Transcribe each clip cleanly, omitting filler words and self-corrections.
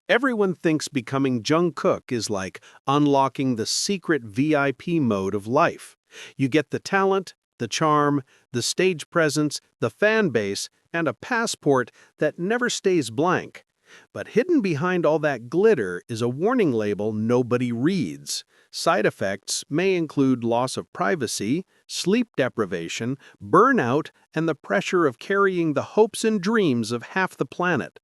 Everyone thinks becoming Jungkook is like unlocking the secret VIP mode of life. You get the talent, the charm, the stage presence, the fan base, and a passport that never stays blank. But hidden behind all that glitter is a warning label nobody reads. Side effects may include loss of privacy, sleep deprivation, burnout, and the pressure of carrying the hopes and dreams of half the planet.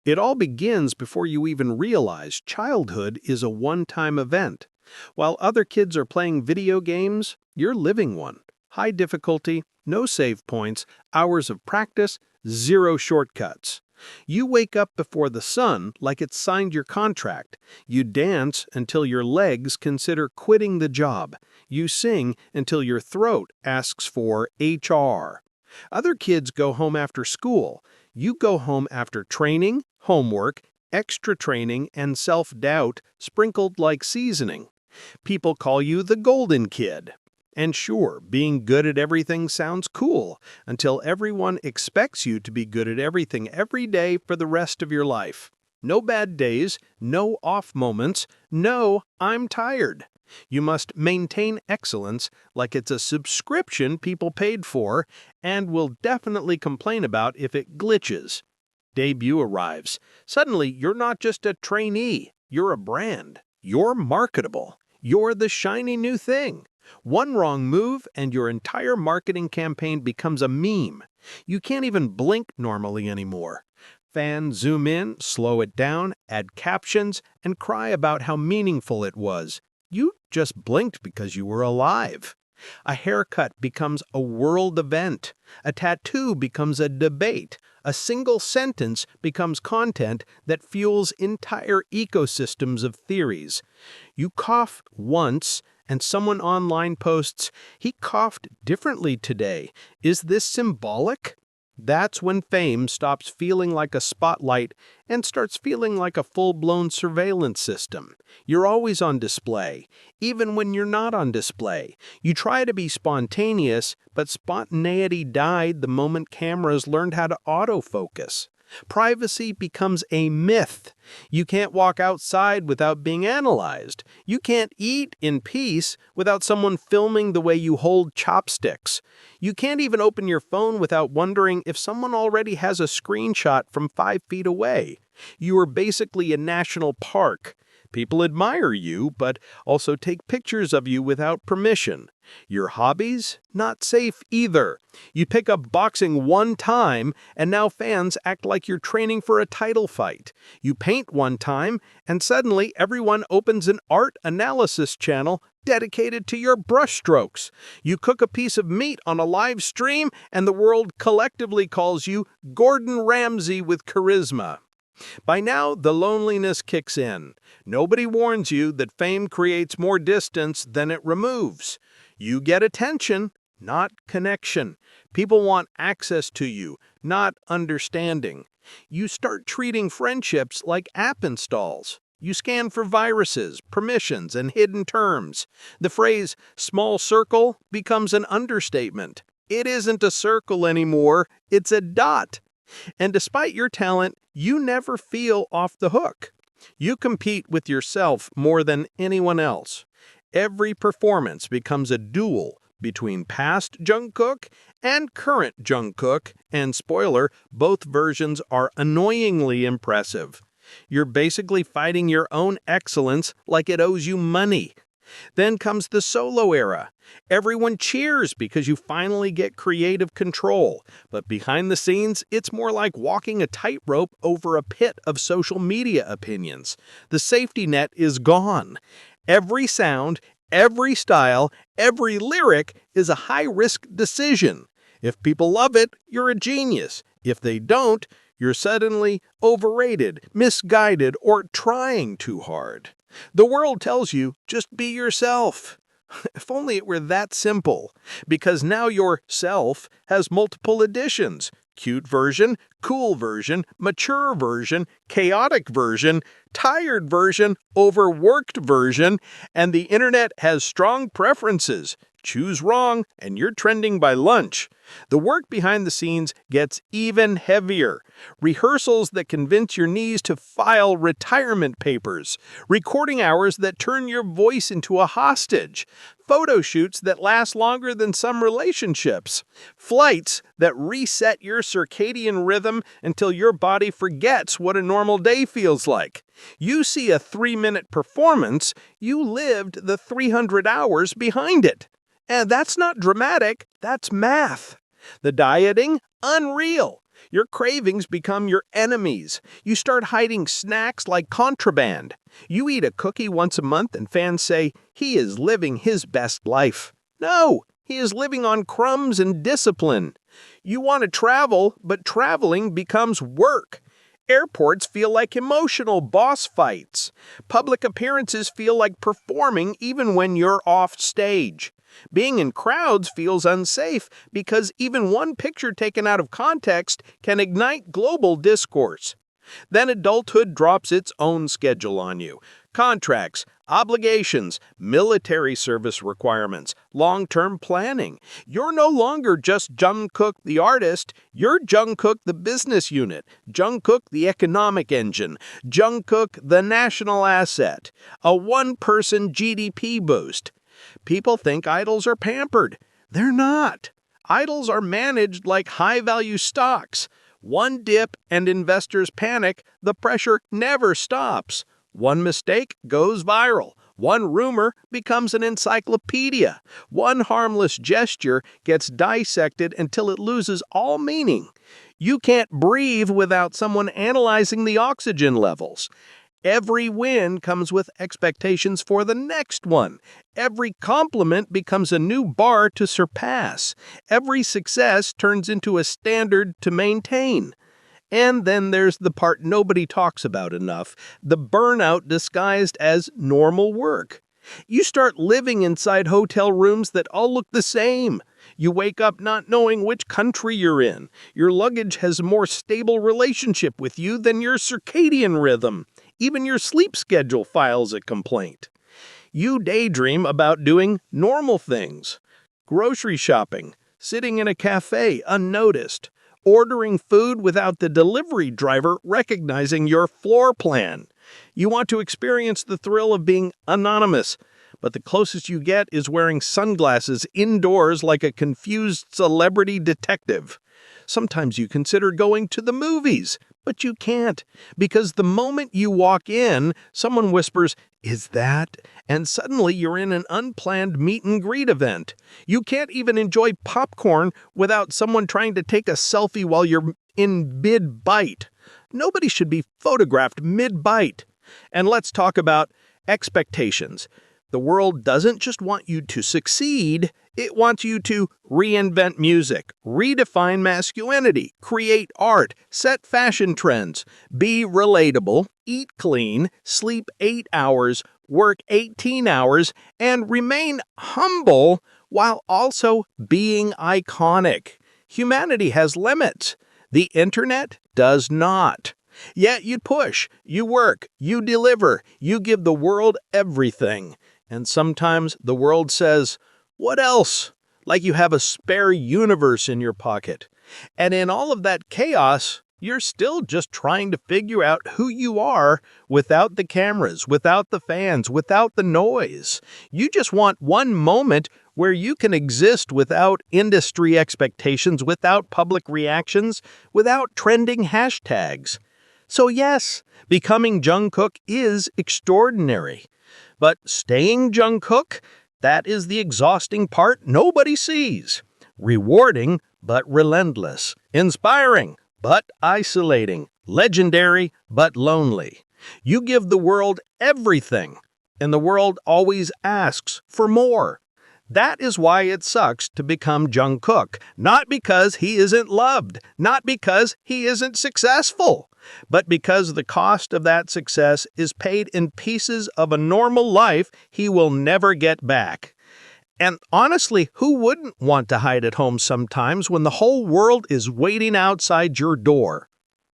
It all begins before you even realize childhood is a one-time event. While other kids are playing video games, you're living one. High difficulty, no save points, hours of practice, zero shortcuts. You wake up before the sun like it's signed your contract. You dance until your legs consider quitting the job. You sing until your throat asks for HR. Other kids go home after school. You go home after training, homework, extra training, and self-doubt sprinkled like seasoning. People call you the golden kid. And sure, being good at everything sounds cool until everyone expects you to be good at everything every day for the rest of your life. No bad days, no off moments, no "I'm tired." You must maintain excellence like it's a subscription people paid for and will definitely complain about if it glitches. Debut arrives. Suddenly, you're not just a trainee, you're a brand. You're marketable. You're the shiny new thing. One wrong move and your entire marketing campaign becomes a meme. You can't even blink normally anymore. Fans zoom in, slow it down, add captions, and cry about how meaningful it was. You just blinked because you were alive. A haircut becomes a world event. A tattoo becomes a debate. A single sentence becomes content that fuels entire ecosystems of theories. You cough once, and someone online posts, "He coughed differently today. Is this symbolic?" That's when fame stops feeling like a spotlight and starts feeling like a full-blown surveillance system. You're always on display, even when you're not on display. You try to be spontaneous, but spontaneity died the moment cameras learned how to autofocus. Privacy becomes a myth. You can't walk outside without being analyzed. You can't eat in peace without someone filming the way you hold chopsticks. You can't even open your phone without wondering if someone already has a screenshot from 5 feet away. You are basically a national park. People admire you, but also take pictures of you without permission. Your hobbies? Not safe either. You pick up boxing one time, and now fans act like you're training for a title fight. You paint one time, and suddenly everyone opens an art analysis channel dedicated to your brushstrokes. You cook a piece of meat on a live stream, and the world collectively calls you Gordon Ramsay with charisma. By now, the loneliness kicks in. Nobody warns you that fame creates more distance than it removes. You get attention, not connection. People want access to you, not understanding. You start treating friendships like app installs. You scan for viruses, permissions, and hidden terms. The phrase "small circle" becomes an understatement. It isn't a circle anymore, it's a dot. And despite your talent, you never feel off the hook. You compete with yourself more than anyone else. Every performance becomes a duel between past Jungkook and current Jungkook, and spoiler, both versions are annoyingly impressive. You're basically fighting your own excellence like it owes you money. Then comes the solo era. Everyone cheers because you finally get creative control, but behind the scenes, it's more like walking a tightrope over a pit of social media opinions. The safety net is gone. Every sound, every style, every lyric is a high-risk decision. If people love it, you're a genius. If they don't, you're suddenly overrated, misguided, or trying too hard. The world tells you, just be yourself. If only it were that simple, because now your self has multiple editions. Cute version, cool version, mature version, chaotic version, tired version, overworked version, and the internet has strong preferences. choose wrong, and you're trending by lunch. The work behind the scenes gets even heavier. Rehearsals that convince your knees to file retirement papers. Recording hours that turn your voice into a hostage. Photo shoots that last longer than some relationships. Flights that reset your circadian rhythm until your body forgets what a normal day feels like. You see a 3-minute performance, you lived the 300 hours behind it. And that's not dramatic, that's math. The dieting? Unreal. Your cravings become your enemies. You start hiding snacks like contraband. You eat a cookie once a month and fans say, he is living his best life. No, he is living on crumbs and discipline. You want to travel, but traveling becomes work. Airports feel like emotional boss fights. Public appearances feel like performing even when you're off stage. Being in crowds feels unsafe because even one picture taken out of context can ignite global discourse. Then adulthood drops its own schedule on you. Contracts, obligations, military service requirements, long-term planning. You're no longer just Jungkook the artist, you're Jungkook the business unit, Jungkook the economic engine, Jungkook the national asset, a one-person GDP boost. People think idols are pampered. They're not. Idols are managed like high-value stocks. One dip and investors panic, the pressure never stops. One mistake goes viral. One rumor becomes an encyclopedia. One harmless gesture gets dissected until it loses all meaning. You can't breathe without someone analyzing the oxygen levels. Every win comes with expectations for the next one. Every compliment becomes a new bar to surpass. Every success turns into a standard to maintain. And then there's the part nobody talks about enough, the burnout disguised as normal work. You start living inside hotel rooms that all look the same. You wake up not knowing which country you're in. Your luggage has a more stable relationship with you than your circadian rhythm. Even your sleep schedule files a complaint. You daydream about doing normal things. Grocery shopping, sitting in a cafe unnoticed, ordering food without the delivery driver recognizing your floor plan. You want to experience the thrill of being anonymous, but the closest you get is wearing sunglasses indoors like a confused celebrity detective. Sometimes you consider going to the movies, but you can't, because the moment you walk in, someone whispers, "Is that?" And suddenly you're in an unplanned meet-and-greet event. You can't even enjoy popcorn without someone trying to take a selfie while you're in mid-bite. Nobody should be photographed mid-bite. And let's talk about expectations. The world doesn't just want you to succeed, it wants you to reinvent music, redefine masculinity, create art, set fashion trends, be relatable, eat clean, sleep 8 hours, work 18 hours, and remain humble while also being iconic. Humanity has limits. The internet does not. Yet you push, you work, you deliver, you give the world everything. And sometimes the world says, "What else?" Like you have a spare universe in your pocket. And in all of that chaos, you're still just trying to figure out who you are without the cameras, without the fans, without the noise. You just want one moment where you can exist without industry expectations, without public reactions, without trending hashtags. So yes, becoming Jungkook is extraordinary. But staying Jungkook, that is the exhausting part nobody sees. Rewarding, but relentless. Inspiring, but isolating. Legendary, but lonely. You give the world everything, and the world always asks for more. That is why it sucks to become Jungkook. Not because he isn't loved, not because he isn't successful, but because the cost of that success is paid in pieces of a normal life he will never get back. And honestly, who wouldn't want to hide at home sometimes when the whole world is waiting outside your door?